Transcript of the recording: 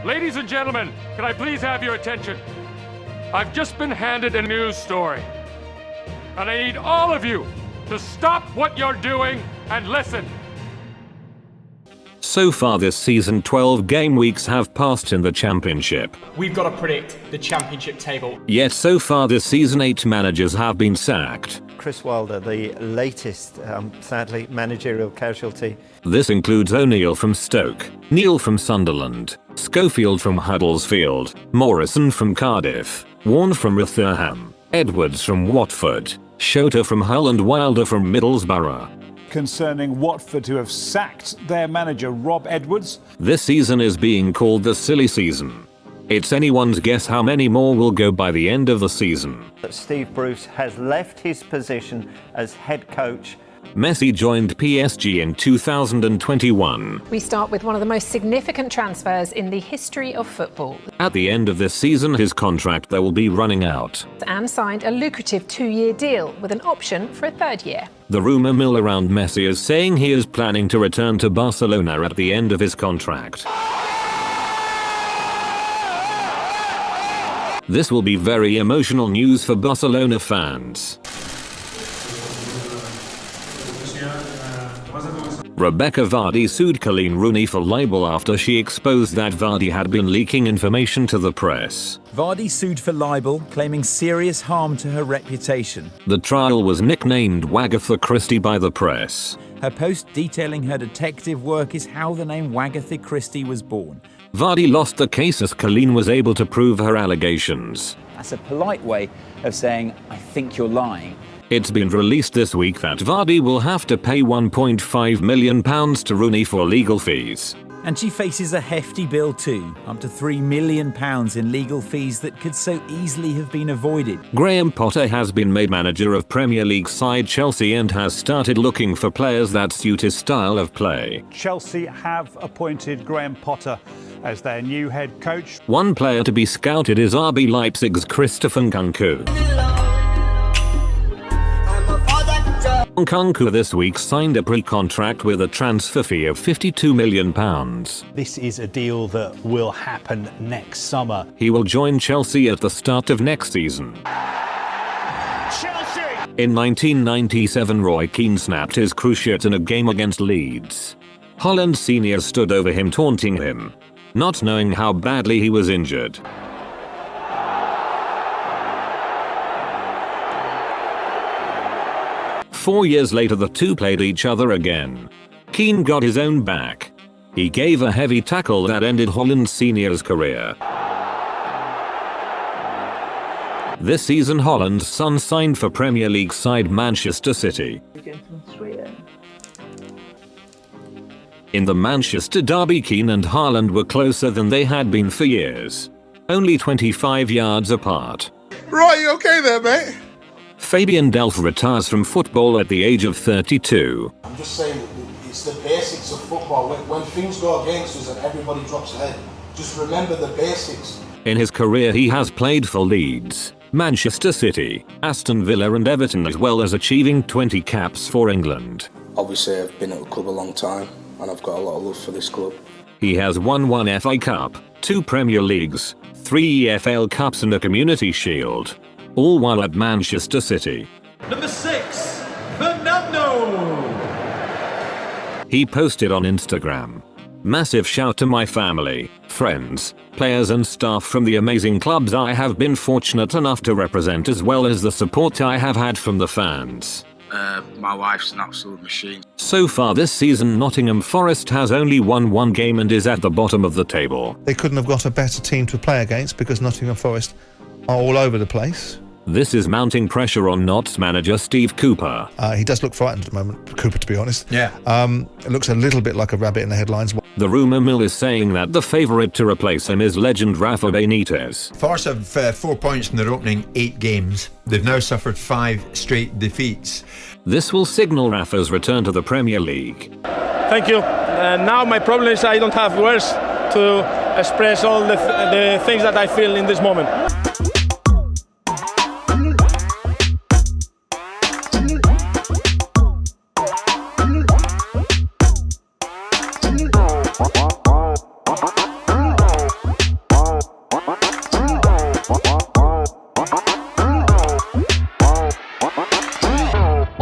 Ladies and gentlemen, can I please have your attention? I've just been handed a news story. And I need all of you to stop what you're doing and listen. So far this season, 12 game weeks have passed in the championship. We've got to predict the championship table. Yet so far this season 8 managers have been sacked. Chris Wilder, the latest, sadly, managerial casualty. This includes O'Neill from Stoke, Neil from Sunderland, Schofield from Huddersfield, Morrison from Cardiff, Warne from Rotherham, Edwards from Watford, Shota from Hull and Wilder from Middlesbrough. Concerning Watford, who have sacked their manager Rob Edwards. This season is being called the silly season. It's anyone's guess how many more will go by the end of the season. Steve Bruce has left his position as head coach. Messi joined PSG in 2021. We start with one of the most significant transfers in the history of football. At the end of this season, his contract there will be running out. And signed a lucrative 2-year deal with an option for a 3rd year. The rumour mill around Messi is saying he is planning to return to Barcelona at the end of his contract. This will be very emotional news for Barcelona fans. Rebecca Vardy sued Colleen Rooney for libel after she exposed that Vardy had been leaking information to the press. Vardy sued for libel, claiming serious harm to her reputation. The trial was nicknamed Wagatha Christie by the press. Her post detailing her detective work is how the name Wagatha Christie was born. Vardy lost the case as Colleen was able to prove her allegations. That's a polite way of saying, I think you're lying. It's been released this week that Vardy will have to pay £1.5 million to Rooney for legal fees. And she faces a hefty bill too, up to £3 million in legal fees that could so easily have been avoided. Graham Potter has been made manager of Premier League side Chelsea and has started looking for players that suit his style of play. Chelsea have appointed Graham Potter as their new head coach. One player to be scouted is RB Leipzig's Christopher Nkunku. Nkunku this week signed a pre-contract with a transfer fee of £52 million. This is a deal that will happen next summer. He will join Chelsea at the start of next season. Chelsea! In 1997, Roy Keane snapped his cruciate in a game against Leeds. Holland Sr. stood over him taunting him, not knowing how badly he was injured. Four years later the two played each other again. Keane got his own back. He gave a heavy tackle that ended Holland Sr.'s career. This season Holland's son signed for Premier League side Manchester City. In the Manchester derby, Keane and Haaland were closer than they had been for years. Only 25 yards apart. Right, you okay there, mate? Fabian Delph retires from football at the age of 32. I'm just saying, it's the basics of football. When things go against us and everybody drops ahead, just remember the basics. In his career he has played for Leeds, Manchester City, Aston Villa and Everton, as well as achieving 20 caps for England. Obviously I've been at the club a long time and I've got a lot of love for this club. He has won 1 FA Cup, 2 Premier Leagues, 3 EFL Cups and a Community Shield, all while at Manchester City. Number 6, Fernando! He posted on Instagram, "Massive shout to my family, friends, players and staff from the amazing clubs I have been fortunate enough to represent, as well as the support I have had from the fans." My wife's an absolute machine. So far this season Nottingham Forest has only won 1 game and is at the bottom of the table. They couldn't have got a better team to play against because Nottingham Forest are all over the place. This is mounting pressure on Notts manager Steve Cooper. He does look frightened at the moment, Cooper, to be honest. Yeah. It looks a little bit like a rabbit in the headlines. The rumour mill is saying that the favourite to replace him is legend Rafa Benitez. Forest have 4 points in their opening 8 games. They've now suffered 5 straight defeats. This will signal Rafa's return to the Premier League. Thank you. Now my problem is I don't have words to express all the things that I feel in this moment.